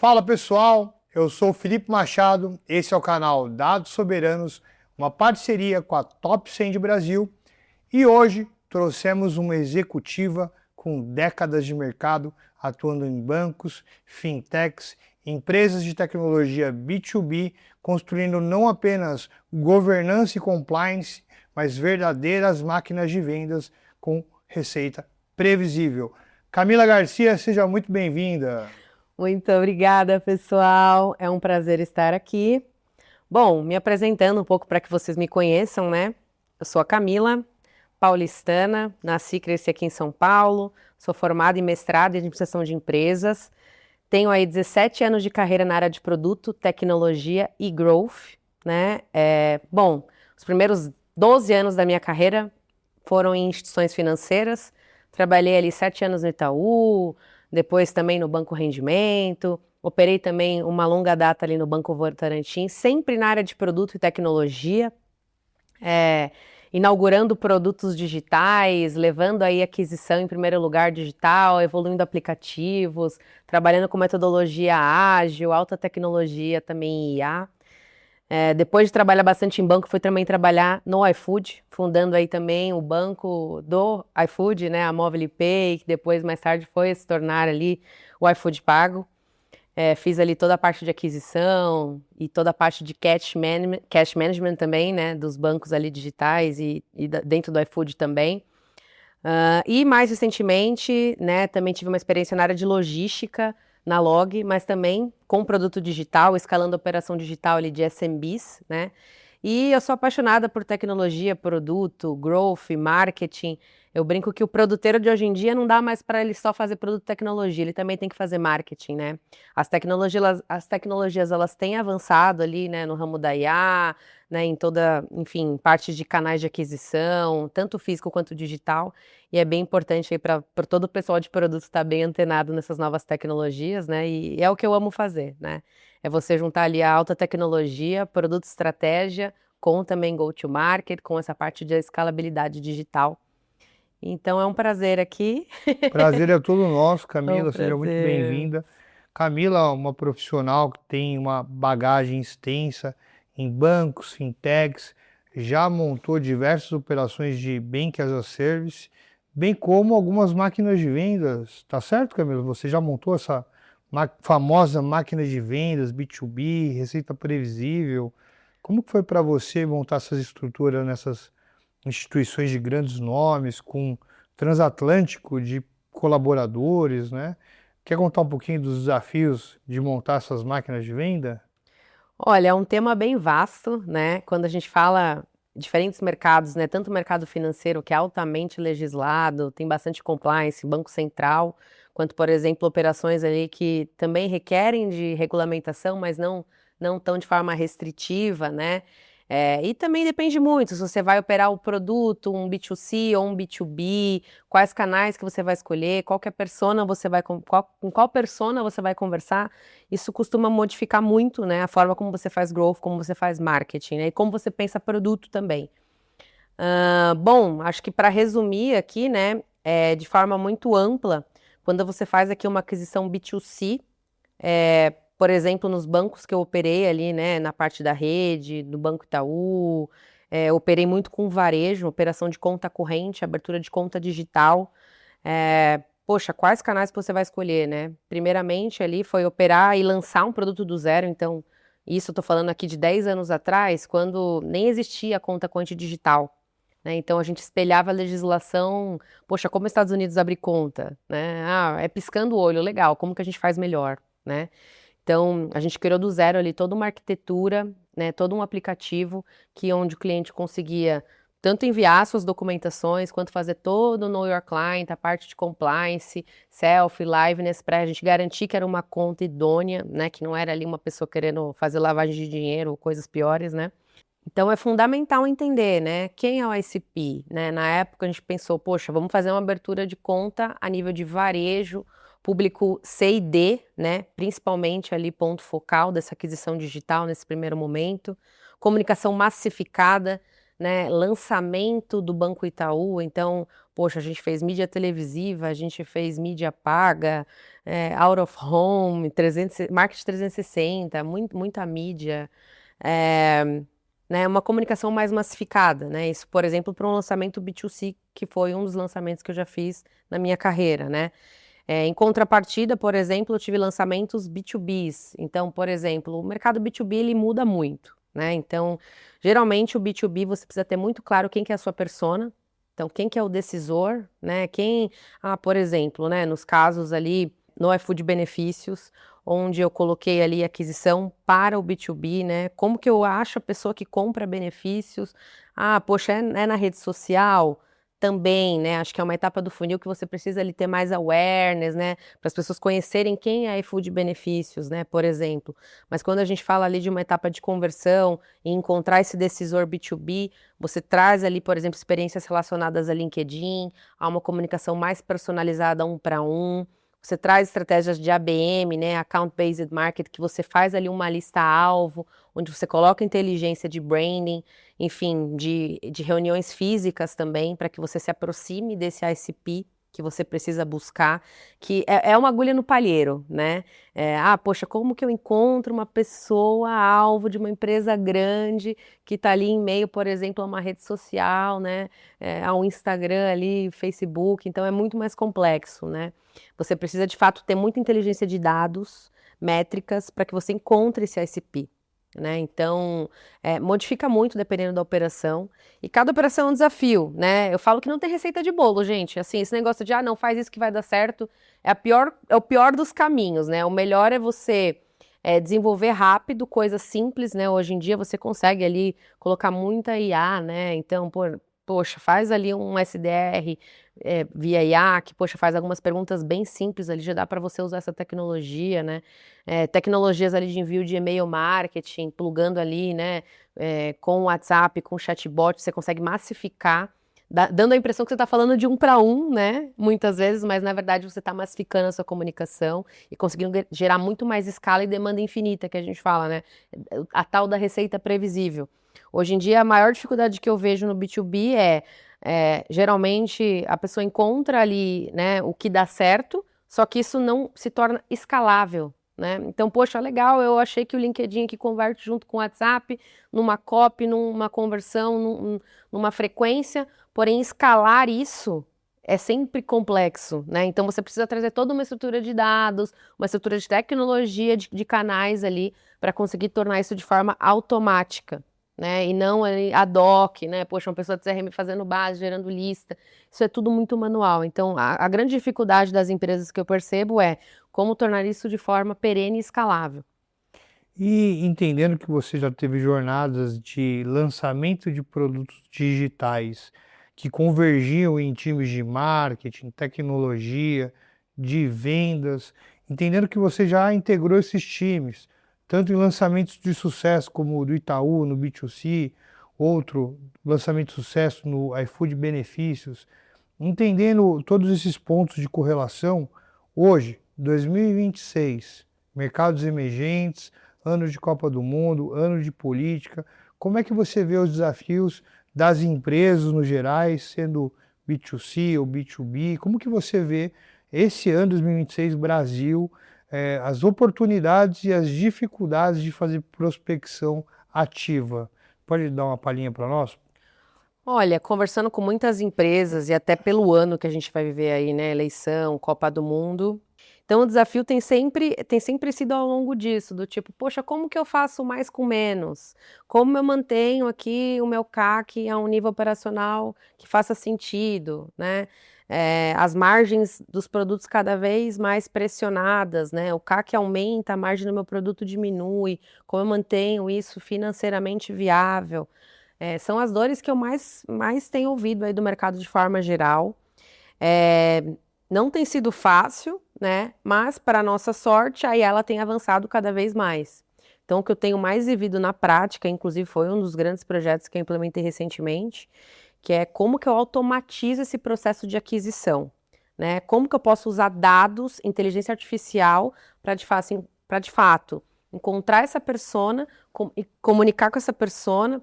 Fala pessoal, eu sou o Felipe Machado, esse é o canal Dados Soberanos, uma parceria com a Top 100 de Brasil, e hoje trouxemos uma executiva com décadas de mercado, atuando em bancos, fintechs, empresas de tecnologia B2B, construindo não apenas governança e compliance, mas verdadeiras máquinas de vendas com receita previsível. Camila Garcia, seja muito bem-vinda. Muito obrigada, pessoal. É um prazer estar aqui. Bom, me apresentando um pouco para que vocês me conheçam, né? Eu sou a Camila, paulistana, nasci e cresci aqui em São Paulo, sou formada em mestrado em administração de empresas, tenho aí 17 anos de carreira na área de produto, tecnologia e growth, né? Bom, os primeiros 12 anos da minha carreira foram em instituições financeiras, trabalhei ali 7 anos no Itaú, depois também no Banco Rendimento, operei também uma longa data ali no Banco Votorantim, sempre na área de produto e tecnologia, inaugurando produtos digitais, levando aí aquisição em primeiro lugar digital, evoluindo aplicativos, trabalhando com metodologia ágil, alta tecnologia também em IA. Depois de trabalhar bastante em banco, fui também trabalhar no iFood, fundando aí também o banco do iFood, né, a Mobile Pay, que depois, mais tarde, foi se tornar ali o iFood Pago. Fiz ali toda a parte de aquisição e toda a parte de cash management também, né, dos bancos ali digitais e dentro do iFood também. E mais recentemente, né, também tive uma experiência na área de logística, na Log, mas também com produto digital, escalando a operação digital ali de SMBs, né? E eu sou apaixonada por tecnologia, produto, growth, marketing. Eu brinco que o produteiro de hoje em dia não dá mais para ele só fazer produto e tecnologia, ele também tem que fazer marketing, né? As tecnologias elas têm avançado ali, né, no ramo da IA, né, em toda, enfim, parte de canais de aquisição, tanto físico quanto digital. E é bem importante aí para todo o pessoal de produto estar bem antenado nessas novas tecnologias, né? E é o que eu amo fazer, né? É você juntar ali a alta tecnologia, produto estratégia, com também go-to-market, com essa parte de escalabilidade digital. Então é um prazer aqui. Prazer é todo nosso, É um Camila, seja muito prazer. bem-vinda. Camila é uma profissional que tem uma bagagem extensa em bancos, fintechs, já montou diversas operações de Bank as a Service, bem como algumas máquinas de vendas. Tá certo, Camila? Você já montou essa famosa máquina de vendas, B2B, receita previsível. Como que foi para você montar essas estruturas nessas instituições de grandes nomes, com transatlântico de colaboradores, né? Quer contar um pouquinho dos desafios de montar essas máquinas de venda? Olha, é um tema bem vasto, né? Quando a gente fala diferentes mercados, né? Tanto o mercado financeiro, que é altamente legislado, tem bastante compliance, Banco Central, quanto, por exemplo, operações ali que também requerem de regulamentação, mas não tão de forma restritiva, né? E também depende muito se você vai operar o produto, um B2C ou um B2B, quais canais que você vai escolher, qual que é a persona você vai com qual persona você vai conversar. Isso costuma modificar muito, né, a forma como você faz growth, como você faz marketing, né, e como você pensa produto também. Bom, acho que para resumir aqui, né, de forma muito ampla, quando você faz aqui uma aquisição B2C, por exemplo, nos bancos que eu operei ali, né, na parte da rede, do Banco Itaú, operei muito com varejo, operação de conta corrente, abertura de conta digital. Poxa, quais canais que você vai escolher, né? Primeiramente ali foi operar e lançar um produto do zero, então isso eu tô falando aqui de 10 anos atrás, quando nem existia a conta corrente digital, né? Então a gente espelhava a legislação, poxa, como os Estados Unidos abre conta, né? Ah, é piscando o olho, legal, como que a gente faz melhor, né? Então, a gente criou do zero ali toda uma arquitetura, né, todo um aplicativo onde o cliente conseguia tanto enviar suas documentações, quanto fazer todo o Know Your Client, a parte de compliance, self, liveness, para a gente garantir que era uma conta idônea, né, que não era ali uma pessoa querendo fazer lavagem de dinheiro ou coisas piores, né. Então é fundamental entender, né, quem é o ICP, né? Na época a gente pensou, poxa, vamos fazer uma abertura de conta a nível de varejo, público C e D, né? Principalmente ali ponto focal dessa aquisição digital nesse primeiro momento, comunicação massificada, né, lançamento do Banco Itaú, então, poxa, a gente fez mídia televisiva, a gente fez mídia paga, out of home, marketing 360, muita mídia, né, uma comunicação mais massificada, né, isso, por exemplo, para um lançamento B2C, que foi um dos lançamentos que eu já fiz na minha carreira, né. Em contrapartida, por exemplo, eu tive lançamentos B2Bs. Então, por exemplo, o mercado B2B ele muda muito, né? Então, geralmente o B2B você precisa ter muito claro quem que é a sua persona. Então, quem que é o decisor, né? Por exemplo, né, nos casos ali no iFood Benefícios, onde eu coloquei ali aquisição para o B2B, né? Como que eu acho a pessoa que compra benefícios? Poxa, é na rede social? Também, né, acho que é uma etapa do funil que você precisa ali ter mais awareness, né, para as pessoas conhecerem quem é iFood Benefícios, né, por exemplo. Mas quando a gente fala ali de uma etapa de conversão e encontrar esse decisor B2B, você traz ali, por exemplo, experiências relacionadas a LinkedIn, a uma comunicação mais personalizada 1 para 1. Você traz estratégias de ABM, né, Account Based Market, que você faz ali uma lista-alvo, onde você coloca inteligência de branding, enfim, de reuniões físicas também, para que você se aproxime desse ICP que você precisa buscar, que é uma agulha no palheiro, né? Poxa, como que eu encontro uma pessoa alvo de uma empresa grande que está ali em meio, por exemplo, a uma rede social, né? Ao Instagram ali, Facebook, então é muito mais complexo, né? Você precisa, de fato, ter muita inteligência de dados, métricas, para que você encontre esse ICP. Né? Então, modifica muito dependendo da operação, e cada operação é um desafio, né? Eu falo que não tem receita de bolo, gente. Assim, esse negócio de não faz isso que vai dar certo é o pior dos caminhos, né? O melhor é você desenvolver rápido coisas simples, né? Hoje em dia você consegue ali colocar muita IA, né? Então, poxa, faz ali um SDR via IA, que, poxa, faz algumas perguntas bem simples ali, já dá para você usar essa tecnologia, né? Tecnologias ali de envio de e-mail marketing, plugando ali, né, com o WhatsApp, com o chatbot, você consegue massificar, dando a impressão que você está falando de 1 para 1, né, muitas vezes, mas na verdade você está massificando a sua comunicação e conseguindo gerar muito mais escala e demanda infinita, que a gente fala, né, a tal da receita previsível. Hoje em dia, a maior dificuldade que eu vejo no B2B geralmente a pessoa encontra ali, né, o que dá certo, só que isso não se torna escalável, né? Então, poxa, legal, eu achei que o LinkedIn aqui converte junto com o WhatsApp, numa copy, numa conversão, numa frequência, porém escalar isso é sempre complexo, né? Então você precisa trazer toda uma estrutura de dados, uma estrutura de tecnologia, de canais ali, para conseguir tornar isso de forma automática, né? E não ad hoc, né? Poxa, uma pessoa de CRM fazendo base, gerando lista, isso é tudo muito manual. Então, a grande dificuldade das empresas que eu percebo é como tornar isso de forma perene e escalável. E entendendo que você já teve jornadas de lançamento de produtos digitais que convergiam em times de marketing, tecnologia, de vendas, entendendo que você já integrou esses times, tanto em lançamentos de sucesso como o do Itaú no B2C, outro lançamento de sucesso no iFood Benefícios, entendendo todos esses pontos de correlação, hoje, 2026, mercados emergentes, ano de Copa do Mundo, ano de política, como é que você vê os desafios das empresas no gerais, sendo B2C ou B2B, como que você vê esse ano 2026 Brasil, as oportunidades e as dificuldades de fazer prospecção ativa? Pode dar uma palhinha para nós? Olha, conversando com muitas empresas e até pelo ano que a gente vai viver aí, né, eleição, Copa do Mundo. Então o desafio tem sempre sido ao longo disso, do tipo, poxa, como que eu faço mais com menos? Como eu mantenho aqui o meu CAC a um nível operacional que faça sentido, né? As margens dos produtos cada vez mais pressionadas, né? O CAC aumenta, a margem do meu produto diminui, como eu mantenho isso financeiramente viável? São as dores que eu mais tenho ouvido aí do mercado de forma geral. Não tem sido fácil, né? Mas, para nossa sorte, aí ela tem avançado cada vez mais. Então, o que eu tenho mais vivido na prática, inclusive foi um dos grandes projetos que eu implementei recentemente, que é como que eu automatizo esse processo de aquisição, né? Como que eu posso usar dados, inteligência artificial, para de fato encontrar essa persona e comunicar com essa persona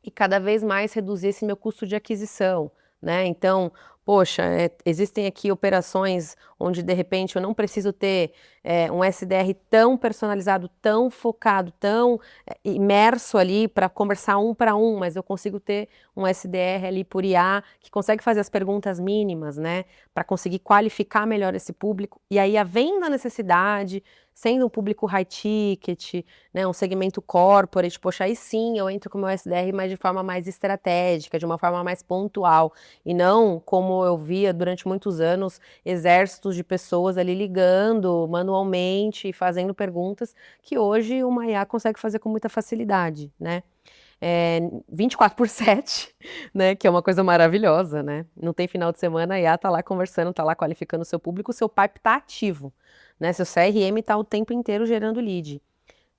e cada vez mais reduzir esse meu custo de aquisição, né? Então, poxa, existem aqui operações onde de repente eu não preciso ter um SDR tão personalizado, tão focado, tão imerso ali para conversar um para um, mas eu consigo ter um SDR ali por IA que consegue fazer as perguntas mínimas, né? Para conseguir qualificar melhor esse público. E aí, havendo a necessidade, sendo um público high ticket, né, um segmento corporate, poxa, aí sim eu entro com o meu SDR, mas de forma mais estratégica, de uma forma mais pontual, e não como eu via durante muitos anos, exércitos de pessoas ali ligando manualmente e fazendo perguntas, que hoje uma IA consegue fazer com muita facilidade, né? 24/7, né, que é uma coisa maravilhosa, né? Não tem final de semana, a IA tá lá conversando, tá lá qualificando o seu público, o seu pipe tá ativo, né? Seu CRM tá o tempo inteiro gerando lead.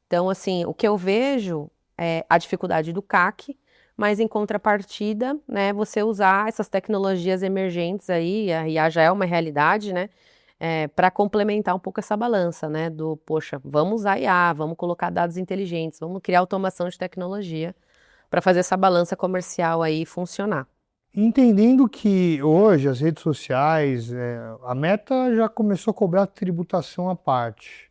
Então, assim, o que eu vejo é a dificuldade do CAC, mas em contrapartida, né, você usar essas tecnologias emergentes aí, a IA já é uma realidade, né, para complementar um pouco essa balança, né, do, poxa, vamos usar IA, vamos colocar dados inteligentes, vamos criar automação de tecnologia para fazer essa balança comercial aí funcionar. Entendendo que hoje as redes sociais, a Meta já começou a cobrar tributação à parte.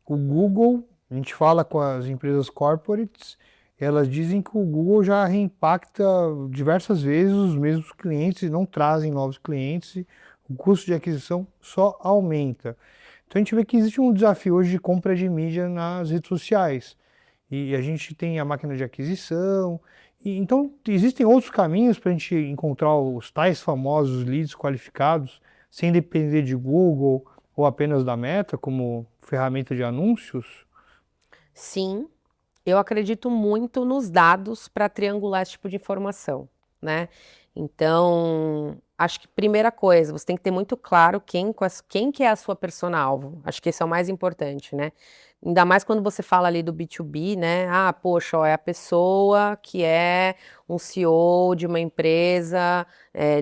O Google, a gente fala com as empresas corporates, elas dizem que o Google já reimpacta diversas vezes os mesmos clientes e não trazem novos clientes, e o custo de aquisição só aumenta. Então a gente vê que existe um desafio hoje de compra de mídia nas redes sociais. E a gente tem a máquina de aquisição. Então existem outros caminhos para a gente encontrar os tais famosos leads qualificados, sem depender de Google ou apenas da Meta como ferramenta de anúncios? Sim, eu acredito muito nos dados para triangular esse tipo de informação, né? Então, acho que primeira coisa, você tem que ter muito claro quem que é a sua persona-alvo. Acho que esse é o mais importante, né? Ainda mais quando você fala ali do B2B, né? Ah, poxa, ó, é a pessoa que é um CEO de uma empresa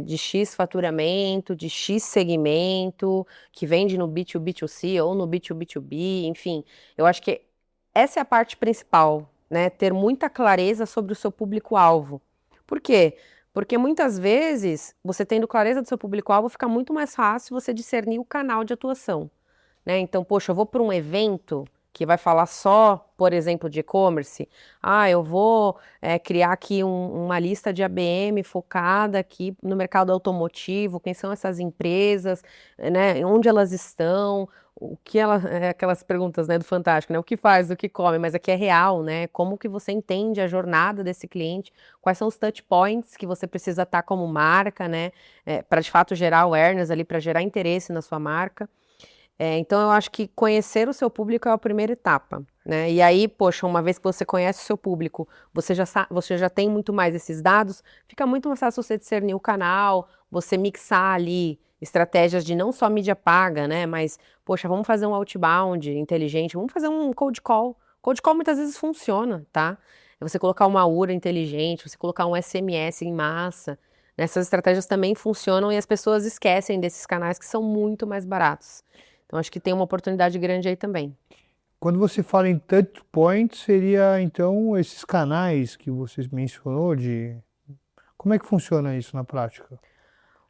de X faturamento, de X segmento, que vende no B2B2C ou no B2B2B, enfim. Eu acho que essa é a parte principal, né? Ter muita clareza sobre o seu público-alvo. Por quê? Porque muitas vezes, você tendo clareza do seu público-alvo, fica muito mais fácil você discernir o canal de atuação, né? Então, poxa, eu vou para um evento que vai falar só, por exemplo, de e-commerce. Ah, eu vou criar aqui uma lista de ABM focada aqui no mercado automotivo, quem são essas empresas, né? Onde elas estão, o que ela, aquelas perguntas, né, do Fantástico, né? O que faz, o que come, mas aqui é real, né? Como que você entende a jornada desse cliente? Quais são os touch points que você precisa estar como marca, né? Para de fato gerar awareness ali, para gerar interesse na sua marca. Então, eu acho que conhecer o seu público é a primeira etapa, né? E aí, poxa, uma vez que você conhece o seu público, você já tem muito mais esses dados, fica muito mais fácil você discernir o canal, você mixar ali estratégias de não só mídia paga, né? Mas, poxa, vamos fazer um outbound inteligente, vamos fazer um cold call. Cold call muitas vezes funciona, tá? É você colocar uma URA inteligente, você colocar um SMS em massa. Essas estratégias também funcionam e as pessoas esquecem desses canais que são muito mais baratos. Então, acho que tem uma oportunidade grande aí também. Quando você fala em touch points, seria então esses canais que você mencionou de... Como é que funciona isso na prática?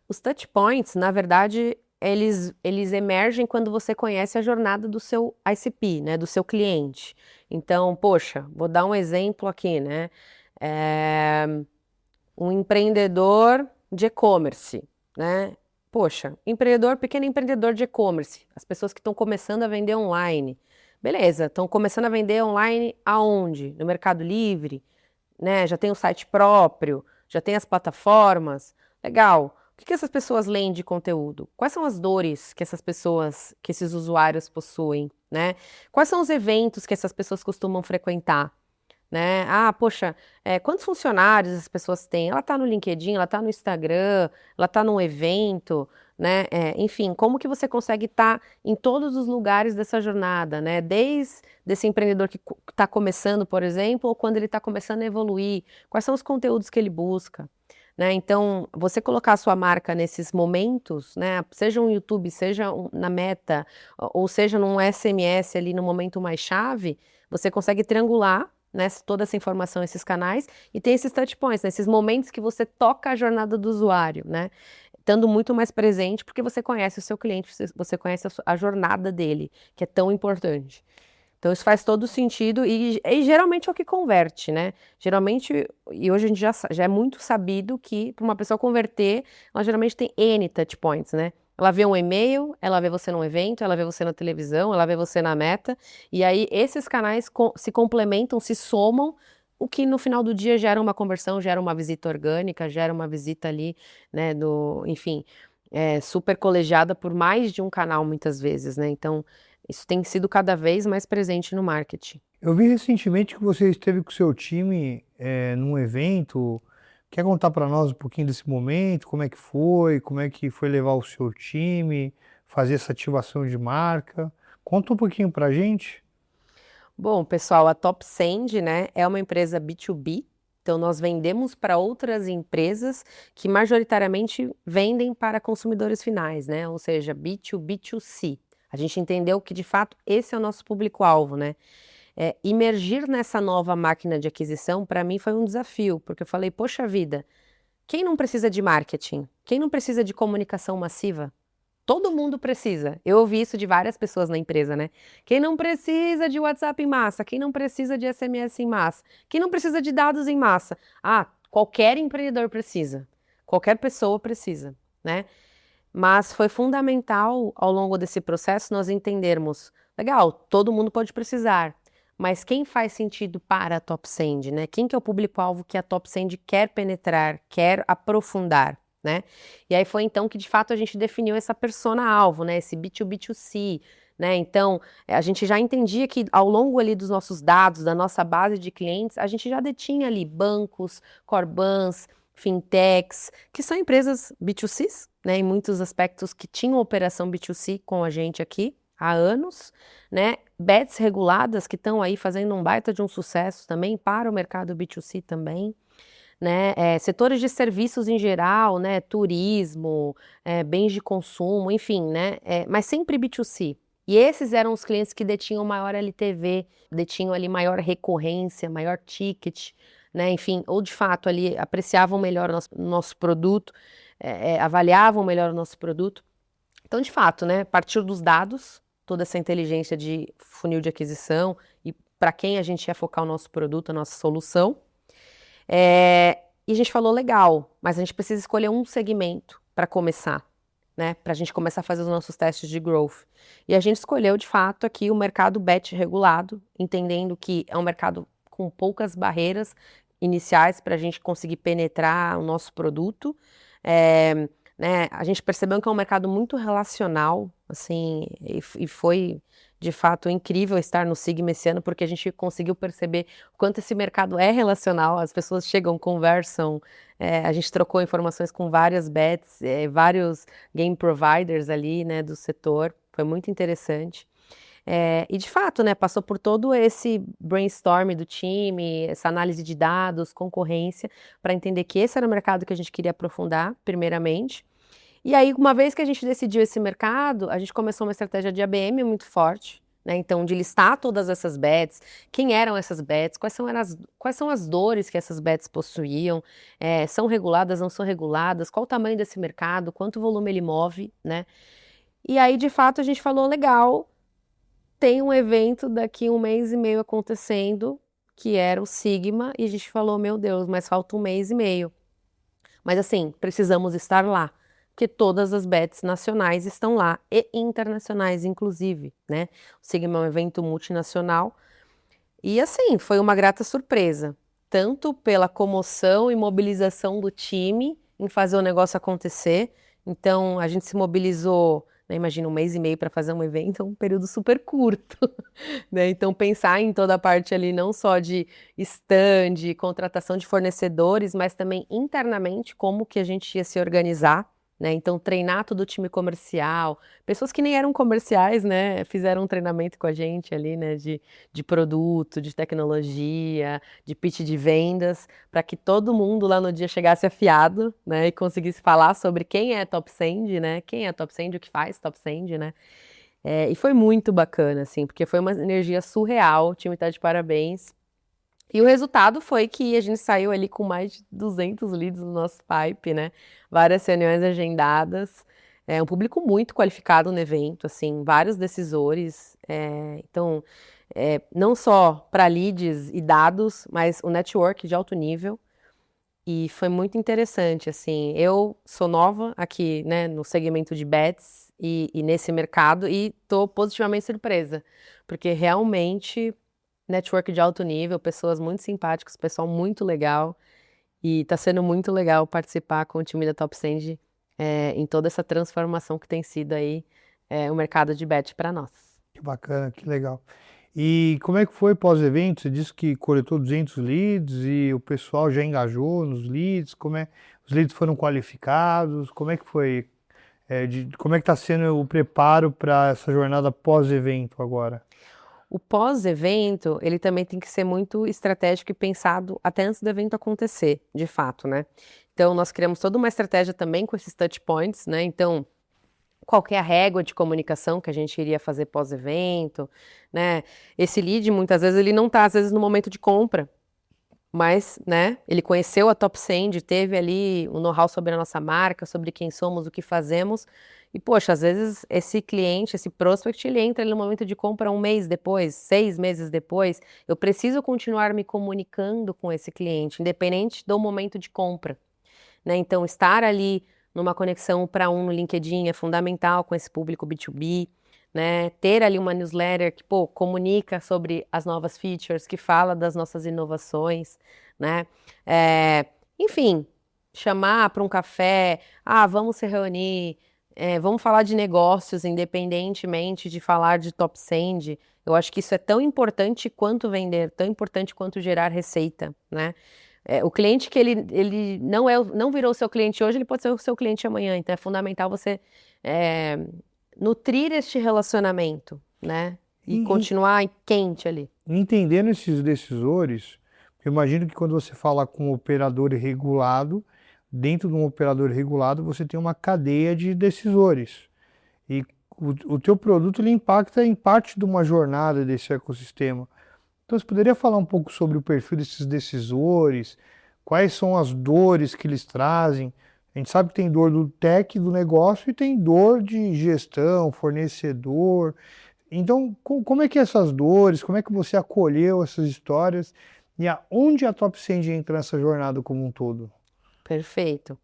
Os touch points, na verdade, eles emergem quando você conhece a jornada do seu ICP, né, do seu cliente. Então, poxa, vou dar um exemplo aqui, né? Um empreendedor de e-commerce, né? Poxa, pequeno empreendedor de e-commerce, as pessoas que estão começando a vender online. Beleza, estão começando a vender online aonde? No Mercado Livre, né? Já tem o site próprio, já tem as plataformas. Legal. O que essas pessoas leem de conteúdo? Quais são as dores que que esses usuários possuem, né? Quais são os eventos que essas pessoas costumam frequentar? Né? Ah, poxa, quantos funcionários as pessoas têm? Ela está no LinkedIn, ela está no Instagram, ela está num evento, né? Enfim, como que você consegue estar em todos os lugares dessa jornada, né? Desde esse empreendedor que está começando, por exemplo, ou quando ele está começando a evoluir, quais são os conteúdos que ele busca? Né? Então, você colocar a sua marca nesses momentos, né? Seja um YouTube, seja na Meta, ou seja num SMS ali no momento mais chave, você consegue triangular, né, toda essa informação, esses canais, e tem esses touch points, né, esses momentos que você toca a jornada do usuário, né, estando muito mais presente, porque você conhece o seu cliente, você conhece a jornada dele, que é tão importante. Então isso faz todo sentido e geralmente é o que converte, né? Geralmente, e hoje a gente já é muito sabido que para uma pessoa converter, ela geralmente tem N touch points, né? Ela vê um e-mail, ela vê você num evento, ela vê você na televisão, ela vê você na Meta, e aí esses canais se complementam, se somam, o que no final do dia gera uma conversão, gera uma visita orgânica, gera uma visita ali, né, enfim, super colegiada por mais de um canal muitas vezes, né? Então, isso tem sido cada vez mais presente no marketing. Eu vi recentemente que você esteve com o seu time num evento. Quer contar para nós um pouquinho desse momento? Como é que foi levar o seu time, fazer essa ativação de marca? Conta um pouquinho para a gente. Bom, pessoal, a TopSend, né, é uma empresa B2B, então nós vendemos para outras empresas que majoritariamente vendem para consumidores finais, né, ou seja, B2B2C. A gente entendeu que de fato esse é o nosso público-alvo, né? Imergir nessa nova máquina de aquisição para mim foi um desafio, porque eu falei, poxa vida, quem não precisa de marketing? Quem não precisa de comunicação massiva? Todo mundo precisa. Eu ouvi isso de várias pessoas na empresa, né? Quem não precisa de WhatsApp em massa? Quem não precisa de SMS em massa? Quem não precisa de dados em massa? Ah, qualquer empreendedor precisa. Qualquer pessoa precisa, né? Mas foi fundamental ao longo desse processo nós entendermos, legal, todo mundo pode precisar, mas quem faz sentido para a TopSend, né? Quem que é o público-alvo que a TopSend quer penetrar, quer aprofundar, né? E aí foi então que de fato a gente definiu essa persona-alvo, né? Esse B2B2C, né? Então, a gente já entendia que ao longo ali dos nossos dados, da nossa base de clientes, a gente já detinha ali bancos, Corbans, fintechs, que são empresas B2Cs, né, em muitos aspectos que tinham operação B2C com a gente aqui há anos, né, bets reguladas que estão aí fazendo um baita de um sucesso também para o mercado B2C também, né, setores de serviços em geral, né, turismo, bens de consumo, enfim, né, mas sempre B2C. E esses eram os clientes que detinham maior LTV, detinham ali maior recorrência, maior ticket, né, enfim, ou de fato ali apreciavam melhor o nosso produto, avaliavam melhor o nosso produto. Então, de fato, né, partir dos dados, toda essa inteligência de funil de aquisição e para quem a gente ia focar o nosso produto, a nossa solução. E a gente falou, legal, mas a gente precisa escolher um segmento para começar, né, para a gente começar a fazer os nossos testes de growth. E a gente escolheu, de fato, aqui o mercado bet regulado, entendendo que é um mercado com poucas barreiras iniciais para a gente conseguir penetrar o nosso produto. Né, a gente percebeu que é um mercado muito relacional, assim, e foi de fato incrível estar no Sigma esse ano, porque a gente conseguiu perceber o quanto esse mercado é relacional, as pessoas chegam, conversam, a gente trocou informações com várias bets, vários game providers ali, né, do setor, foi muito interessante. E de fato, né, passou por todo esse brainstorm do time, essa análise de dados, concorrência, para entender que esse era o mercado que a gente queria aprofundar, primeiramente. E aí, uma vez que a gente decidiu esse mercado, a gente começou uma estratégia de ABM muito forte, né? Então, de listar todas essas bets, quem eram essas bets, quais são as dores que essas bets possuíam, são reguladas, não são reguladas, qual o tamanho desse mercado, quanto volume ele move, né? E aí, de fato, a gente falou, legal, tem um evento daqui 1 mês e meio acontecendo, que era o Sigma, e a gente falou, meu Deus, mas falta 1 mês e meio. Mas assim, precisamos estar lá, porque todas as bets nacionais estão lá, e internacionais inclusive, né? O Sigma é um evento multinacional, e assim, foi uma grata surpresa, tanto pela comoção e mobilização do time em fazer o negócio acontecer. Então, a gente se mobilizou, né, imagina 1 mês e meio para fazer um evento, é um período super curto, né? Então, pensar em toda a parte ali, não só de stand, contratação de fornecedores, mas também internamente como que a gente ia se organizar, né? Então, treinar todo o time comercial, pessoas que nem eram comerciais, né? Fizeram um treinamento com a gente ali, né? De produto, de tecnologia, de pitch de vendas, para que todo mundo lá no dia chegasse afiado, né? E conseguisse falar sobre quem é TopSend, né? Quem é TopSend, o que faz TopSend, né? E foi muito bacana, assim, porque foi uma energia surreal, o time tá de parabéns. E o resultado foi que a gente saiu ali com mais de 200 leads no nosso pipe, né? Várias reuniões agendadas, um público muito qualificado no evento, assim, vários decisores. Então, não só para leads e dados, mas o network de alto nível. E foi muito interessante, assim. Eu sou nova aqui, né, no segmento de bets e nesse mercado e estou positivamente surpresa, porque realmente network de alto nível, pessoas muito simpáticas, pessoal muito legal. E está sendo muito legal participar com o time da Top Send em toda essa transformação que tem sido aí o mercado de bet para nós. Que bacana, que legal. E como é que foi pós-evento? Você disse que coletou 200 leads e o pessoal já engajou nos leads. Os leads foram qualificados? Como é que foi? Como é que está sendo o preparo para essa jornada pós-evento agora? O pós-evento, ele também tem que ser muito estratégico e pensado até antes do evento acontecer, de fato, né? Então, nós criamos toda uma estratégia também com esses touch points, né? Então, qual que é a régua de comunicação que a gente iria fazer pós-evento, né? Esse lead, muitas vezes, ele não está, às vezes, no momento de compra, mas, né, ele conheceu a Top Send, teve ali um know-how sobre a nossa marca, sobre quem somos, o que fazemos, e, poxa, às vezes esse cliente, esse prospect, ele entra ali no momento de compra 1 mês depois, 6 meses depois, eu preciso continuar me comunicando com esse cliente, independente do momento de compra, né? Então, estar ali numa conexão para no LinkedIn é fundamental com esse público B2B, né? Ter ali uma newsletter que, pô, comunica sobre as novas features, que fala das nossas inovações, né? Enfim, chamar para um café, vamos se reunir, vamos falar de negócios, independentemente de falar de Top Send. Eu acho que isso é tão importante quanto vender, tão importante quanto gerar receita, né? O cliente que ele não virou seu cliente hoje, ele pode ser o seu cliente amanhã. Então é fundamental você nutrir este relacionamento, né? E continuar quente ali. Entendendo esses decisores, eu imagino que quando você fala com um operador regulado, dentro de um operador regulado, você tem uma cadeia de decisores. E o teu produto ele impacta em parte de uma jornada desse ecossistema. Então, você poderia falar um pouco sobre o perfil desses decisores, quais são as dores que eles trazem? A gente sabe que tem dor do tech, do negócio, e tem dor de gestão, fornecedor. Então, como é que essas dores, como é que você acolheu essas histórias e aonde a Top Send entra nessa jornada como um todo? Perfeito.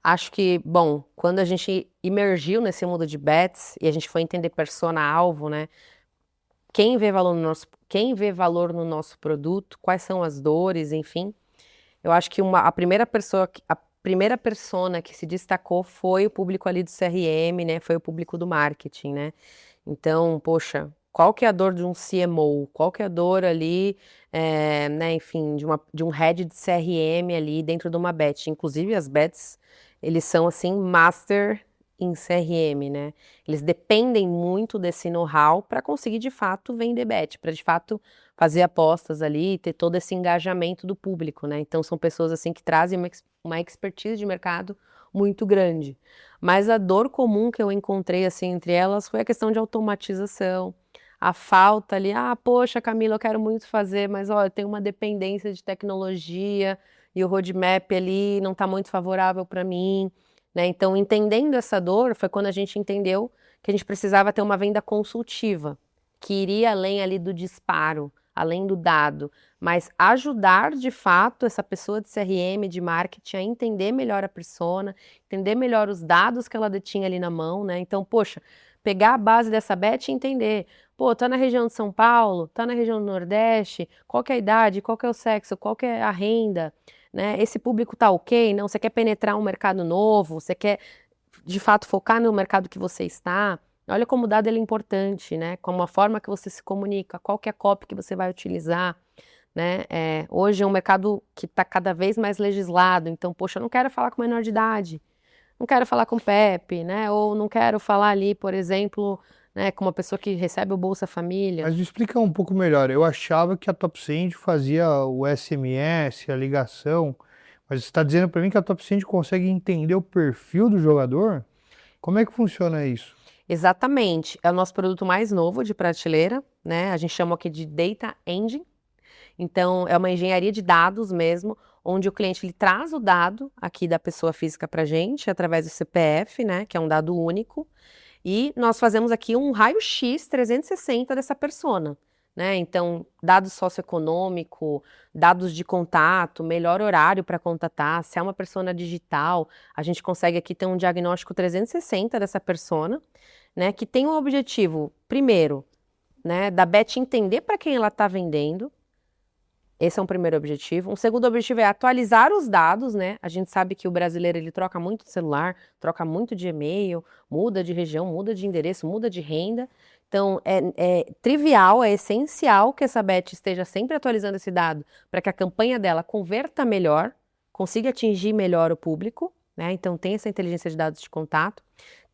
Acho que, bom, quando a gente imergiu nesse mundo de bets e a gente foi entender persona-alvo, né? Quem vê valor no nosso produto, quais são as dores, enfim. Eu acho que a primeira persona que se destacou foi o público ali do CRM, né? Foi o público do marketing, né? Então, poxa, qual que é a dor de um CMO? Qual que é a dor ali, né, enfim, de um head de CRM ali dentro de uma bet? Inclusive, as bets, eles são, assim, master em CRM, né? Eles dependem muito desse know-how para conseguir, de fato, vender bet, para, de fato, fazer apostas ali, ter todo esse engajamento do público, né? Então, são pessoas, assim, que trazem uma expertise de mercado muito grande. Mas a dor comum que eu encontrei, assim, entre elas foi a questão de automatização, a falta ali, poxa, Camila, eu quero muito fazer, mas, ó, eu tenho uma dependência de tecnologia e o roadmap ali não está muito favorável para mim, né? Então, entendendo essa dor, foi quando a gente entendeu que a gente precisava ter uma venda consultiva, que iria além ali do disparo, além do dado, mas ajudar de fato essa pessoa de CRM, de marketing, a entender melhor a persona, entender melhor os dados que ela detinha ali na mão, né? Então, poxa, pegar a base dessa bet e entender, pô, tá na região de São Paulo, tá na região do Nordeste, qual que é a idade, qual que é o sexo, qual que é a renda, né? Esse público tá ok? Não, você quer penetrar um mercado novo, você quer de fato focar no mercado que você está. Olha como o dado ele é importante, né? Como a forma que você se comunica, qual que é a copy que você vai utilizar, né? Hoje é um mercado que está cada vez mais legislado, então, poxa, eu não quero falar com menor de idade, não quero falar com PEP, né? Ou não quero falar ali, por exemplo, né, com uma pessoa que recebe o Bolsa Família. Mas me explica um pouco melhor. Eu achava que a Top Send fazia o SMS, a ligação, mas você está dizendo para mim que a Top Send consegue entender o perfil do jogador? Como é que funciona isso? Exatamente. É o nosso produto mais novo de prateleira, né? A gente chama aqui de Data Engine. Então, é uma engenharia de dados mesmo, onde o cliente ele traz o dado aqui da pessoa física para a gente, através do CPF, né, que é um dado único, e nós fazemos aqui um raio-x 360 dessa persona, né? Então, dados socioeconômico, dados de contato, melhor horário para contatar, se é uma persona digital, a gente consegue aqui ter um diagnóstico 360 dessa persona, né? Que tem um objetivo, primeiro, né, da Beth entender para quem ela está vendendo. Esse é um primeiro objetivo. Um segundo objetivo é atualizar os dados, né? A gente sabe que o brasileiro ele troca muito de celular, troca muito de e-mail, muda de região, muda de endereço, muda de renda. Então, é trivial, é essencial que essa Beth esteja sempre atualizando esse dado para que a campanha dela converta melhor, consiga atingir melhor o público, né? Então, tem essa inteligência de dados de contato.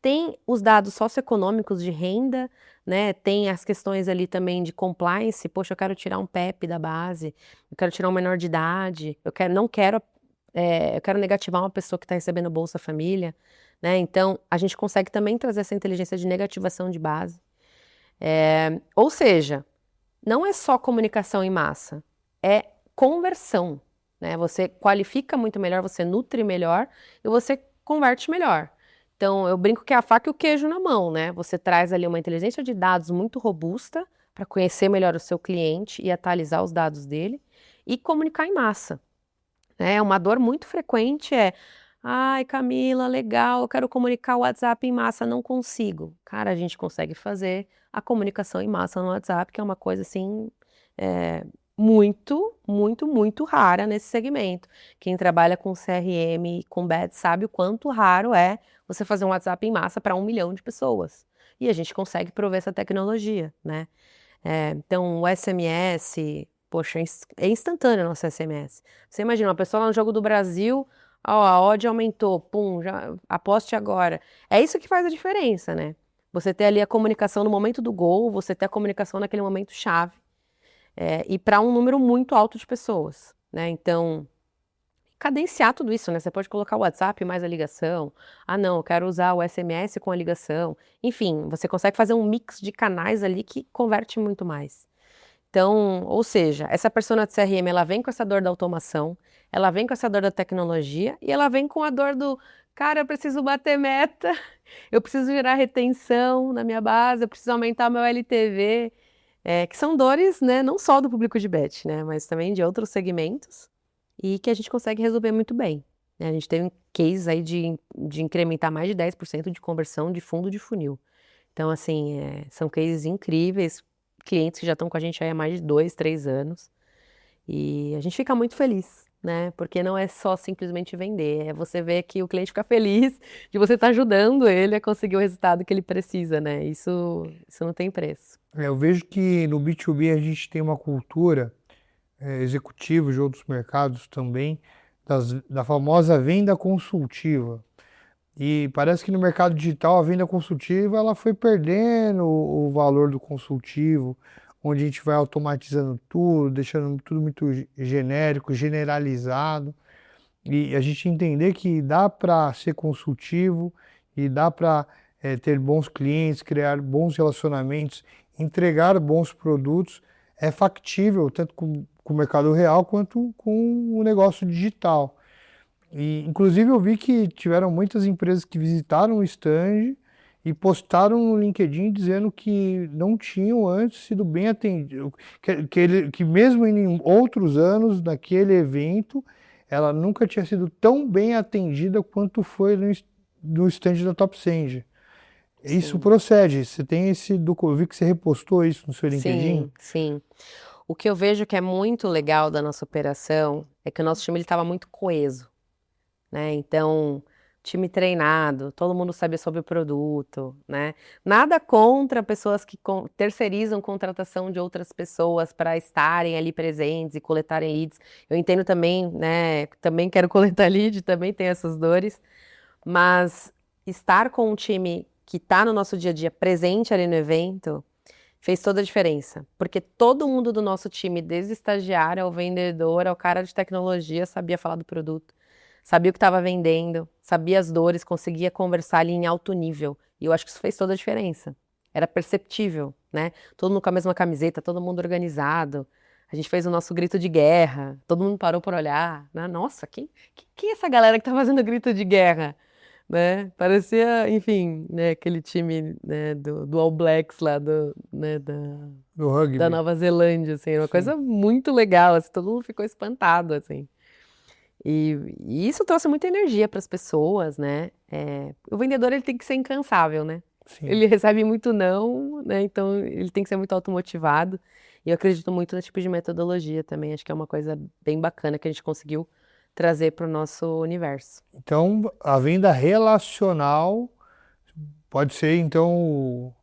Tem os dados socioeconômicos de renda, né? Tem as questões ali também de compliance. Poxa, eu quero tirar um PEP da base, eu quero tirar um menor de idade, eu quero negativar uma pessoa que está recebendo Bolsa Família, né? Então, a gente consegue também trazer essa inteligência de negativação de base. Ou seja, não é só comunicação em massa, é conversão, né? Você qualifica muito melhor, você nutre melhor e você converte melhor. Então, eu brinco que é a faca e o queijo na mão, né? Você traz ali uma inteligência de dados muito robusta para conhecer melhor o seu cliente e atualizar os dados dele e comunicar em massa, né? Uma dor muito frequente é: ai, Camila, legal, eu quero comunicar o WhatsApp em massa, não consigo. Cara, a gente consegue fazer a comunicação em massa no WhatsApp, que é uma coisa assim, muito, muito, muito rara nesse segmento. Quem trabalha com CRM e com BED sabe o quanto raro é você fazer um WhatsApp em massa para 1 milhão de pessoas. E a gente consegue prover essa tecnologia, né? Então, o SMS, poxa, é instantâneo o nosso SMS. Você imagina, uma pessoa lá no Jogo do Brasil, ó, a odd aumentou, pum, já aposte agora. É isso que faz a diferença, né? Você ter ali a comunicação no momento do gol, você ter a comunicação naquele momento chave. E para um número muito alto de pessoas, né? Então, cadenciar tudo isso, né? Você pode colocar o WhatsApp mais a ligação. Ah, não, eu quero usar o SMS com a ligação. Enfim, você consegue fazer um mix de canais ali que converte muito mais. Então, ou seja, essa persona de CRM, ela vem com essa dor da automação, ela vem com essa dor da tecnologia e ela vem com a dor do, cara, eu preciso bater meta, eu preciso gerar retenção na minha base, eu preciso aumentar meu LTV, que são dores, né, não só do público de bet, né, mas também de outros segmentos e que a gente consegue resolver muito bem, né? A gente teve cases aí de incrementar mais de 10% de conversão de fundo de funil. Então, assim, são cases incríveis, clientes que já estão com a gente aí há mais de 2, 3 anos. E a gente fica muito feliz, né? Porque não é só simplesmente vender, é você ver que o cliente fica feliz de você estar ajudando ele a conseguir o resultado que ele precisa, né? Isso não tem preço. Eu vejo que no B2B a gente tem uma cultura executiva de outros mercados também, da famosa venda consultiva. E parece que no mercado digital a venda consultiva ela foi perdendo o valor do consultivo, onde a gente vai automatizando tudo, deixando tudo muito genérico, generalizado. E a gente entender que dá para ser consultivo e dá para ter bons clientes, criar bons relacionamentos, entregar bons produtos, é factível tanto com o mercado real quanto com o negócio digital. E, inclusive, eu vi que tiveram muitas empresas que visitaram o stand e postaram no LinkedIn dizendo que não tinham antes sido bem atendidos, que mesmo em outros anos, naquele evento, ela nunca tinha sido tão bem atendida quanto foi no stand da Top Senge. Isso Sim. procede. Você tem eu vi que você repostou isso no seu LinkedIn. Sim, sim. O que eu vejo que é muito legal da nossa operação é que o nosso time estava muito coeso, né? Então, time treinado, todo mundo sabia sobre o produto, né? Nada contra pessoas que terceirizam contratação de outras pessoas para estarem ali presentes e coletarem leads. Eu entendo também, né? Também quero coletar lead, também tenho essas dores, mas estar com um time que está no nosso dia a dia presente ali no evento fez toda a diferença, porque todo mundo do nosso time, desde o estagiário ao vendedor, ao cara de tecnologia, sabia falar do produto, sabia o que estava vendendo, sabia as dores, conseguia conversar ali em alto nível. E eu acho que isso fez toda a diferença. Era perceptível, né? Todo mundo com a mesma camiseta, todo mundo organizado. A gente fez o nosso grito de guerra, todo mundo parou para olhar, né? Nossa, quem é essa galera que tá fazendo grito de guerra? Né? Parecia, enfim, né, aquele time, né, do All Blacks lá, né, Do da rugby. Nova Zelândia, assim, uma Sim. coisa muito legal, assim, todo mundo ficou espantado, assim. E isso trouxe muita energia para as pessoas, né? O vendedor ele tem que ser incansável, né? Sim. Ele recebe muito não, né? Então ele tem que ser muito automotivado. E eu acredito muito nesse tipo de metodologia também. Acho que é uma coisa bem bacana que a gente conseguiu trazer para o nosso universo. Então, a venda relacional pode ser, então, o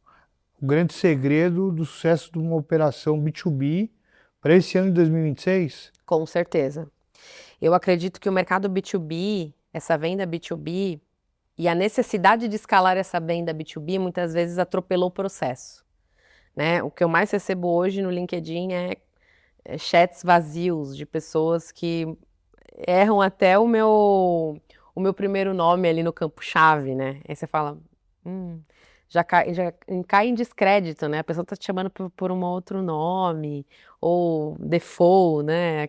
grande segredo do sucesso de uma operação B2B para esse ano de 2026? Com certeza. Eu acredito que o mercado B2B, essa venda B2B e a necessidade de escalar essa venda B2B muitas vezes atropelou o processo, né? O que eu mais recebo hoje no LinkedIn é chats vazios de pessoas que erram até o meu primeiro nome ali no campo-chave, né? Aí você fala, já cai em descrédito, né? A pessoa tá te chamando por um outro nome, ou default, né?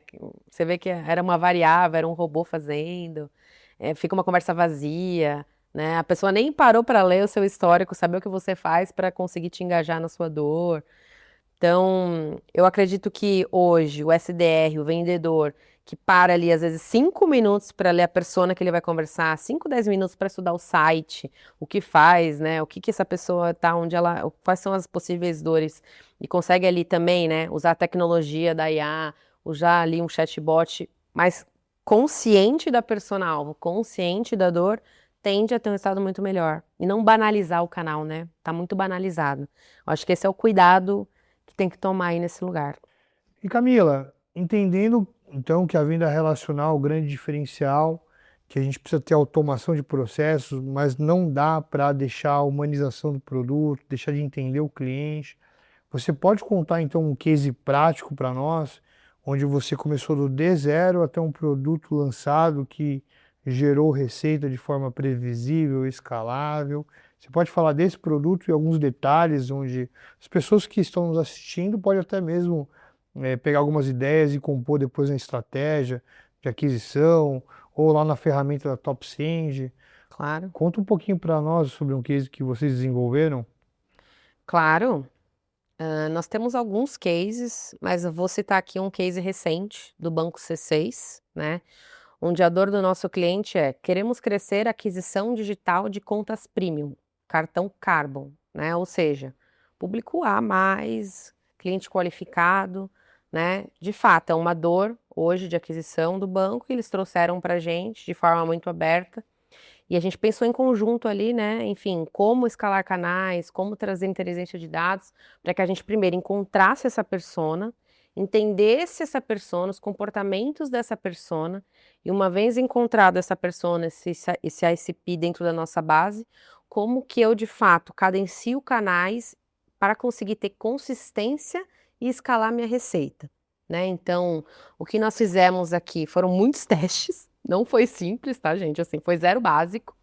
Você vê que era uma variável, era um robô fazendo, fica uma conversa vazia, né? A pessoa nem parou para ler o seu histórico, saber o que você faz para conseguir te engajar na sua dor. Então, eu acredito que hoje o SDR, o vendedor, que para ali às vezes 5 minutos para ler a persona que ele vai conversar, 5, 10 minutos para estudar o site, o que faz, né? O que que essa pessoa tá, onde ela, quais são as possíveis dores, e consegue ali também, né, usar a tecnologia da IA, usar ali um chatbot, mas consciente da persona-alvo, consciente da dor, tende a ter um resultado muito melhor. E não banalizar o canal, né? Tá muito banalizado. Eu acho que esse é o cuidado que tem que tomar aí nesse lugar. E Camila, entendendo então que a venda relacional é o grande diferencial, que a gente precisa ter automação de processos, mas não dá para deixar a humanização do produto, deixar de entender o cliente. Você pode contar então um case prático para nós, onde você começou do D0 até um produto lançado que gerou receita de forma previsível, escalável. Você pode falar desse produto e alguns detalhes onde as pessoas que estão nos assistindo podem até mesmo pegar algumas ideias e compor depois na estratégia de aquisição ou lá na ferramenta da TopSend. Claro. Conta um pouquinho para nós sobre um case que vocês desenvolveram. Claro. Nós temos alguns cases, mas eu vou citar aqui um case recente do Banco C6, né? Onde a dor do nosso cliente é: queremos crescer a aquisição digital de contas premium, cartão Carbon, né? Ou seja, público A mais, cliente qualificado, né? De fato, é uma dor hoje de aquisição do banco que eles trouxeram para a gente de forma muito aberta. E a gente pensou em conjunto ali, né? Enfim, como escalar canais, como trazer inteligência de dados, para que a gente primeiro encontrasse essa persona, entendesse essa persona, os comportamentos dessa persona, e uma vez encontrado essa persona, esse ICP dentro da nossa base, como que eu de fato cadencio canais para conseguir ter consistência e escalar minha receita, né? Então, o que nós fizemos aqui foram muitos testes. Não foi simples, tá, gente? Assim, foi zero básico.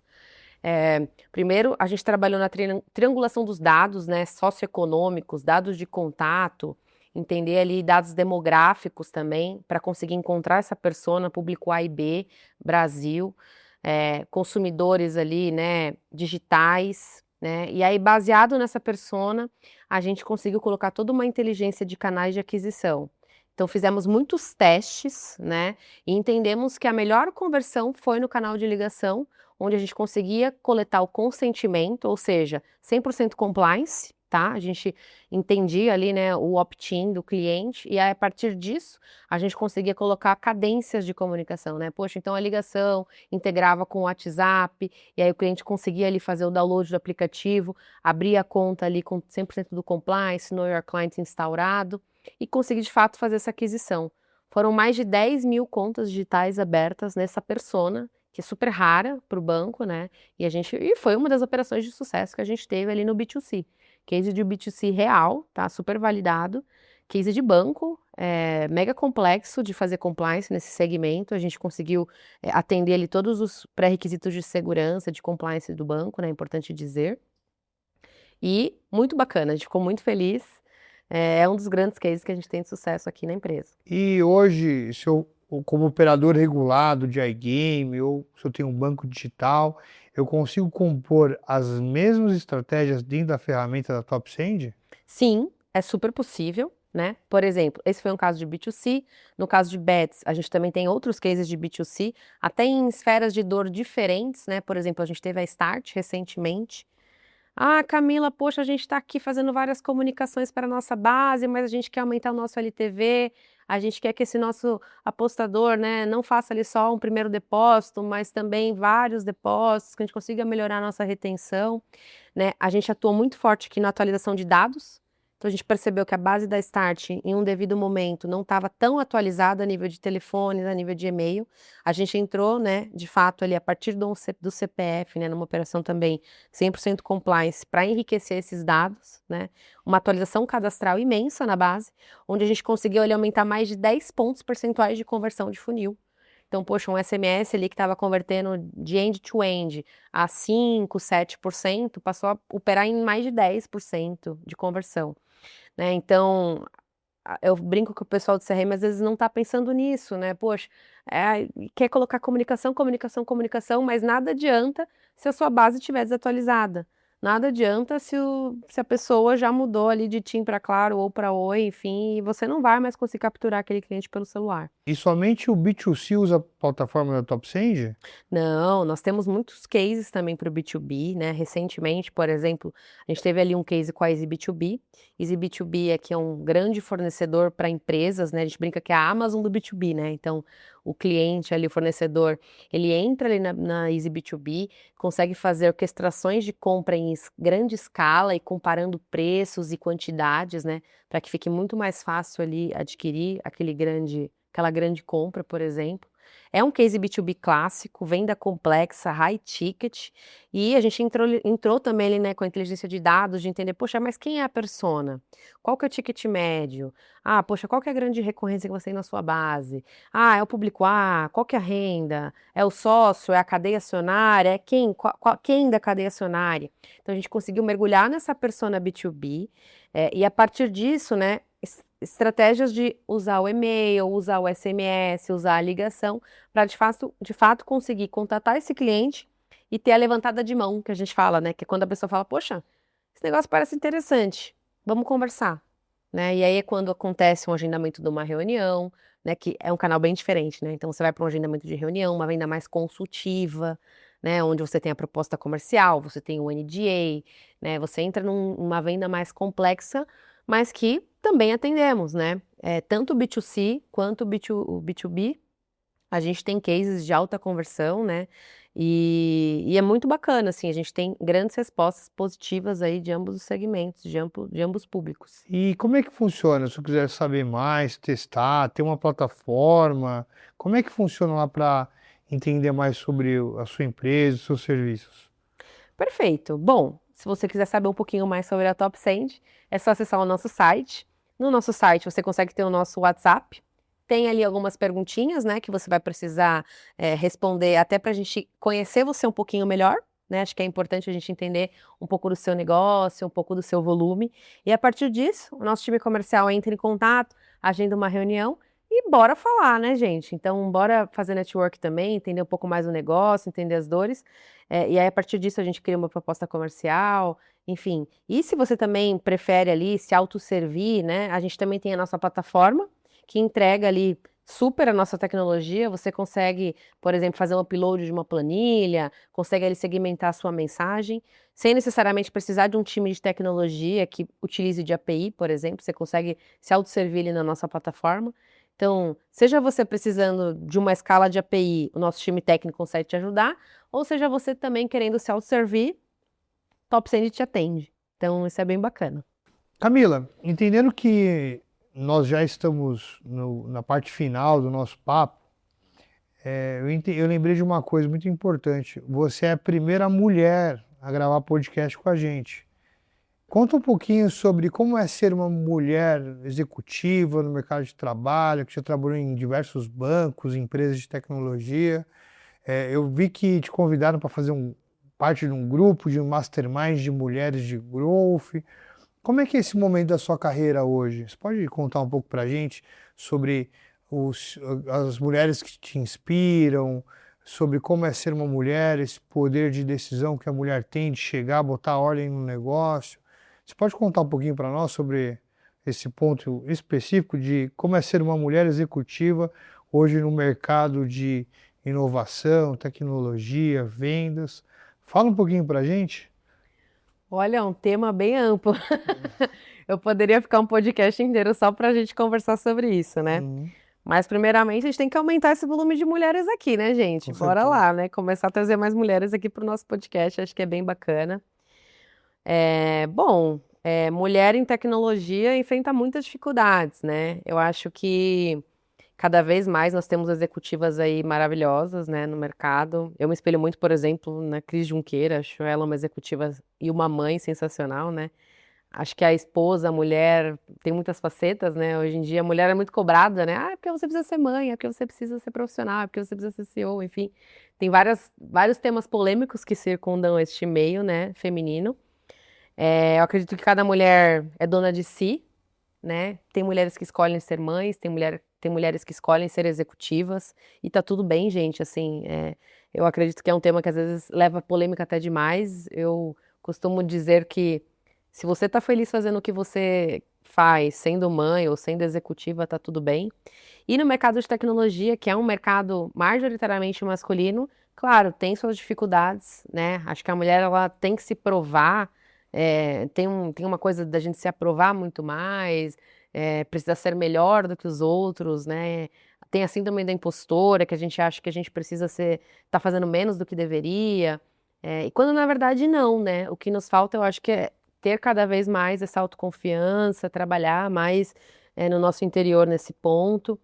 Primeiro, a gente trabalhou na triangulação dos dados, né, socioeconômicos, dados de contato, entender ali dados demográficos também, para conseguir encontrar essa persona, público A e B, Brasil, consumidores ali, né, digitais, né, e aí baseado nessa persona, a gente conseguiu colocar toda uma inteligência de canais de aquisição. Então fizemos muitos testes, né, e entendemos que a melhor conversão foi no canal de ligação, onde a gente conseguia coletar o consentimento, ou seja, 100% compliance, tá? A gente entendia ali, né, o opt-in do cliente, e aí, a partir disso a gente conseguia colocar cadências de comunicação, né? Poxa, então a ligação integrava com o WhatsApp, e aí o cliente conseguia ali fazer o download do aplicativo, abrir a conta ali com 100% do compliance, Know Your Client instaurado, e conseguir de fato fazer essa aquisição. Foram mais de 10 mil contas digitais abertas nessa persona, que é super rara para o banco, né? E foi uma das operações de sucesso que a gente teve ali no B2C. Case de B2C real, tá? Super validado. Case de banco, mega complexo de fazer compliance nesse segmento. A gente conseguiu atender ali todos os pré-requisitos de segurança, de compliance do banco, né? É importante dizer. E muito bacana, a gente ficou muito feliz. É um dos grandes cases que a gente tem de sucesso aqui na empresa. E hoje, se eu, como operador regulado de iGame, ou se eu tenho um banco digital, eu consigo compor as mesmas estratégias dentro da ferramenta da TopSend? Sim, é super possível, né? Por exemplo, esse foi um caso de B2C. No caso de bets, a gente também tem outros cases de B2C, até em esferas de dor diferentes, né? Por exemplo, a gente teve a Start recentemente. Ah, Camila, poxa, a gente está aqui fazendo várias comunicações para a nossa base, mas a gente quer aumentar o nosso LTV, a gente quer que esse nosso apostador, né, não faça ali só um primeiro depósito, mas também vários depósitos, que a gente consiga melhorar a nossa retenção, né? A gente atuou muito forte aqui na atualização de dados, então a gente percebeu que a base da Start, em um devido momento, não estava tão atualizada a nível de telefone, a nível de e-mail. A gente entrou, né, de fato, ali a partir do CPF, né, numa operação também 100% compliance, para enriquecer esses dados, né, uma atualização cadastral imensa na base, onde a gente conseguiu ali aumentar mais de 10 pontos percentuais de conversão de funil. Então, poxa, um SMS ali que estava convertendo de end-to-end a 5, 7%, passou a operar em mais de 10% de conversão, né. Então, eu brinco que o pessoal do CRM às vezes não está pensando nisso, né, poxa, quer colocar comunicação, comunicação, comunicação, mas nada adianta se a sua base estiver desatualizada. Nada adianta se a pessoa já mudou ali de TIM para Claro ou para Oi, enfim, e você não vai mais conseguir capturar aquele cliente pelo celular. E somente o B2C usa a plataforma da TopSend? Não, nós temos muitos cases também para o B2B, né? Recentemente, por exemplo, a gente teve ali um case com a Easy B2B. Easy B2B é que é um grande fornecedor para empresas, né? A gente brinca que é a Amazon do B2B, né? Então, o cliente ali, o fornecedor, ele entra ali na Easy B2B, consegue fazer orquestrações de compra em grande escala e comparando preços e quantidades, né? Para que fique muito mais fácil ali adquirir aquela grande compra, por exemplo. É um case B2B clássico, venda complexa, high ticket, e a gente entrou também ali, né, com a inteligência de dados, de entender, poxa, mas quem é a persona? Qual que é o ticket médio? Ah, poxa, qual que é a grande recorrência que você tem na sua base? Ah, é o público A, qual que é a renda? É o sócio, é a cadeia acionária, é quem? Quem da cadeia acionária? Então a gente conseguiu mergulhar nessa persona B2B, e a partir disso, né, estratégias de usar o e-mail, usar o SMS, usar a ligação, para de fato conseguir contatar esse cliente e ter a levantada de mão, que a gente fala, né? Que é quando a pessoa fala, poxa, esse negócio parece interessante, vamos conversar, né? E aí é quando acontece um agendamento de uma reunião, né? Que é um canal bem diferente, né? Então você vai para um agendamento de reunião, uma venda mais consultiva, né? Onde você tem a proposta comercial, você tem o NDA, né? Você entra numa venda mais complexa, mas que também atendemos, né? Tanto o B2C quanto o B2B, a gente tem cases de alta conversão, né? E é muito bacana, assim, a gente tem grandes respostas positivas aí de ambos os segmentos, de ambos públicos. E como é que funciona? Se eu quiser saber mais, testar, ter uma plataforma, como é que funciona lá para entender mais sobre a sua empresa, os seus serviços? Perfeito. Bom, se você quiser saber um pouquinho mais sobre a TopSend, é só acessar o nosso site. No nosso site você consegue ter o nosso WhatsApp. Tem ali algumas perguntinhas, né, que você vai precisar responder até para a gente conhecer você um pouquinho melhor, né? Acho que é importante a gente entender um pouco do seu negócio, um pouco do seu volume. E a partir disso, o nosso time comercial entra em contato, agenda uma reunião e bora falar, né, gente? Então, bora fazer network também, entender um pouco mais o negócio, entender as dores. E aí, a partir disso, a gente cria uma proposta comercial, enfim. E se você também prefere ali se autosservir, né? A gente também tem a nossa plataforma, que entrega ali super a nossa tecnologia. Você consegue, por exemplo, fazer um upload de uma planilha, consegue ali segmentar a sua mensagem, sem necessariamente precisar de um time de tecnologia que utilize de API, por exemplo. Você consegue se autosservir ali na nossa plataforma. Então, seja você precisando de uma escala de API, o nosso time técnico consegue te ajudar, ou seja você também querendo se autosservir, TopSend te atende. Então, isso é bem bacana. Camila, entendendo que nós já estamos na parte final do nosso papo, eu lembrei de uma coisa muito importante. Você é a primeira mulher a gravar podcast com a gente. Conta um pouquinho sobre como é ser uma mulher executiva no mercado de trabalho, que já trabalhou em diversos bancos, empresas de tecnologia. Eu vi que te convidaram para fazer parte de um grupo, de um mastermind de mulheres de growth. Como é que é esse momento da sua carreira hoje? Você pode contar um pouco para a gente sobre as mulheres que te inspiram, sobre como é ser uma mulher, esse poder de decisão que a mulher tem de chegar, botar ordem no negócio? Você pode contar um pouquinho para nós sobre esse ponto específico de como é ser uma mulher executiva hoje no mercado de inovação, tecnologia, vendas? Fala um pouquinho para a gente. Olha, é um tema bem amplo. Eu poderia ficar um podcast inteiro só para a gente conversar sobre isso, né? Uhum, Mas, primeiramente, a gente tem que aumentar esse volume de mulheres aqui, né, gente? com Bora certeza. lá, né? Começar a trazer mais mulheres aqui para o nosso podcast, acho que é bem bacana. Bom, mulher em tecnologia enfrenta muitas dificuldades, né? Eu acho que cada vez mais nós temos executivas aí maravilhosas, né, no mercado. Eu me espelho muito, por exemplo, na Cris Junqueira, acho ela uma executiva e uma mãe sensacional, né? Acho que a esposa, a mulher, tem muitas facetas, né? Hoje em dia a mulher é muito cobrada, né? Ah, é porque você precisa ser mãe, é porque você precisa ser profissional, é porque você precisa ser CEO, enfim. Tem vários temas polêmicos que circundam este meio, né, feminino. Eu acredito que cada mulher é dona de si, né? Tem mulheres que escolhem ser mães, tem mulheres que escolhem ser executivas, e tá tudo bem, gente, assim, eu acredito que é um tema que às vezes leva polêmica até demais. Eu costumo dizer que se você tá feliz fazendo o que você faz, sendo mãe ou sendo executiva, tá tudo bem. E no mercado de tecnologia, que é um mercado majoritariamente masculino, claro, tem suas dificuldades, né? Acho que a mulher, ela tem que se provar, tem uma coisa da gente se aprovar muito mais, precisa ser melhor do que os outros, né? Tem a síndrome da impostora, que a gente acha que a gente precisa tá fazendo menos do que deveria, e quando na verdade não, né? O que nos falta, eu acho que é ter cada vez mais essa autoconfiança, trabalhar mais, no nosso interior nesse ponto.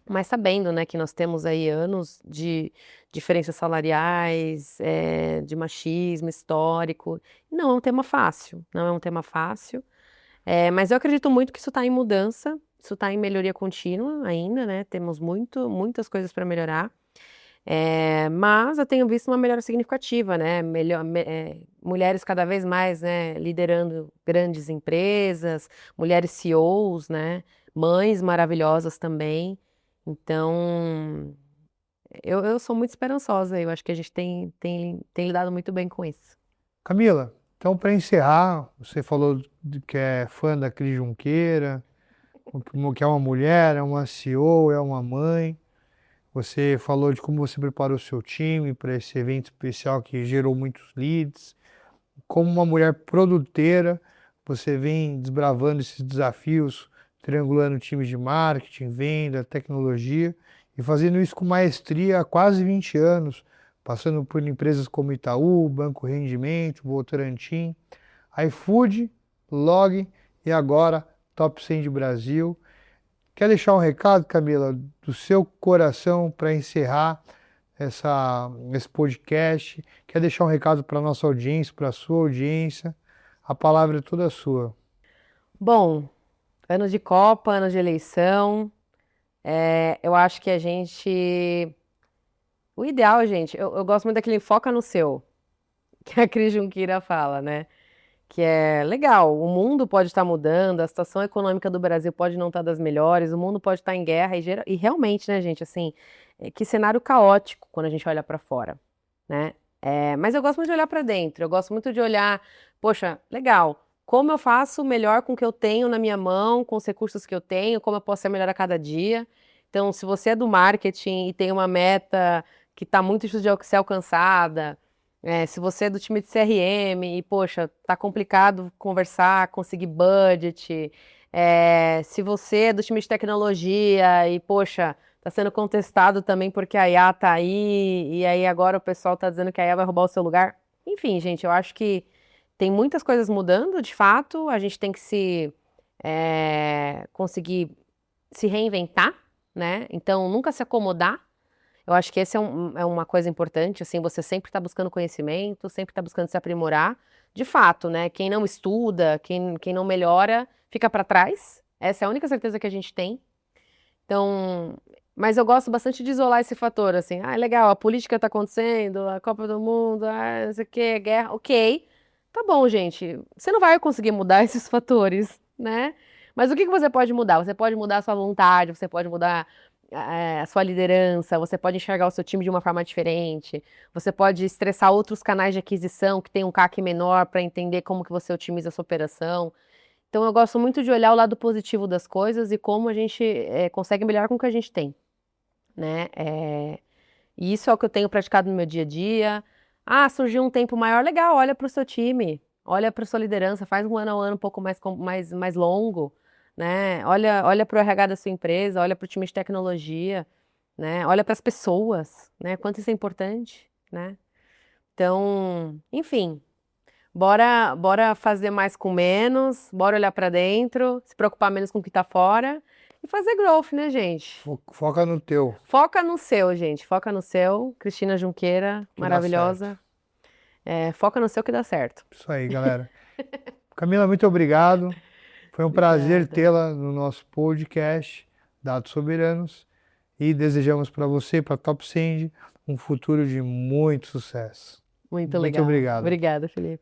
Mas sabendo, né, que nós temos aí anos de diferenças salariais, de machismo histórico, não é um tema fácil, não é um tema fácil, mas eu acredito muito que isso está em mudança, isso está em melhoria contínua ainda, né, temos muitas coisas para melhorar, mas eu tenho visto uma melhora significativa, né, mulheres cada vez mais, né, liderando grandes empresas, mulheres CEOs, né, mães maravilhosas também. Então, eu sou muito esperançosa, eu acho que a gente tem lidado muito bem com isso. Camila, então para encerrar, você falou que é fã da Cris Junqueira, que é uma mulher, é uma CEO, é uma mãe. Você falou de como você preparou o seu time para esse evento especial que gerou muitos leads. Como uma mulher produtora, você vem desbravando esses desafios, triangulando times de marketing, venda, tecnologia e fazendo isso com maestria há quase 20 anos, passando por empresas como Itaú, Banco Rendimento, Votorantim, iFood, Log e agora Top 100 de Brasil. Quer deixar um recado, Camila, do seu coração para encerrar esse podcast? Quer deixar um recado para a nossa audiência, para a sua audiência? A palavra é toda sua. Bom, ano de Copa, ano de eleição, eu acho que o ideal, gente, eu gosto muito daquele foca no seu, que a Cris Junqueira fala, né? Que é legal, o mundo pode estar mudando, a situação econômica do Brasil pode não estar das melhores, o mundo pode estar em guerra e realmente, né, gente, assim, que cenário caótico quando a gente olha para fora, né? Mas eu gosto muito de olhar para dentro, eu gosto muito de olhar, poxa, legal, como eu faço melhor com o que eu tenho na minha mão, com os recursos que eu tenho, como eu posso ser melhor a cada dia. Então, se você é do marketing e tem uma meta que está muito difícil de ser alcançada, se você é do time de CRM e, poxa, tá complicado conversar, conseguir budget. Se você é do time de tecnologia e, poxa, tá sendo contestado também porque a IA tá aí, e aí agora o pessoal tá dizendo que a IA vai roubar o seu lugar. Enfim, gente, eu acho que tem muitas coisas mudando, de fato, a gente tem que conseguir se reinventar, né? Então, nunca se acomodar. Eu acho que esse é uma coisa importante, assim, você sempre está buscando conhecimento, sempre está buscando se aprimorar. De fato, né? Quem não estuda, quem não melhora, fica para trás. Essa é a única certeza que a gente tem. Então, mas eu gosto bastante de isolar esse fator, assim, legal, a política está acontecendo, a Copa do Mundo, não sei o quê, guerra, ok. Tá bom, gente, você não vai conseguir mudar esses fatores, né? Mas o que que você pode mudar? Você pode mudar a sua vontade, você pode mudar a sua liderança, você pode enxergar o seu time de uma forma diferente, você pode estressar outros canais de aquisição que tem um CAC menor para entender como que você otimiza a sua operação. Então eu gosto muito de olhar o lado positivo das coisas e como a gente consegue melhorar com o que a gente tem, né? E isso é o que eu tenho praticado no meu dia a dia. Ah, surgiu um tempo maior, legal, olha para o seu time, olha para a sua liderança, faz um ano a ano um pouco mais longo, né? Olha para o RH da sua empresa, olha para o time de tecnologia, né? Olha para as pessoas, né? Quanto isso é importante, né? Então, enfim, bora fazer mais com menos, bora olhar para dentro, se preocupar menos com o que está fora e fazer growth, né, gente? Foca no teu, Foca no seu, gente. Foca no seu. Cristina Junqueira, que dá certo. maravilhosa. Foca no seu que dá certo. Isso aí, galera. Camila, muito obrigado. Foi um prazer Obrigada. tê-la no nosso podcast Dados Soberanos e desejamos para você, para a TopSend, um futuro de muito sucesso. Muito Muito legal. obrigado. Obrigada, Felipe.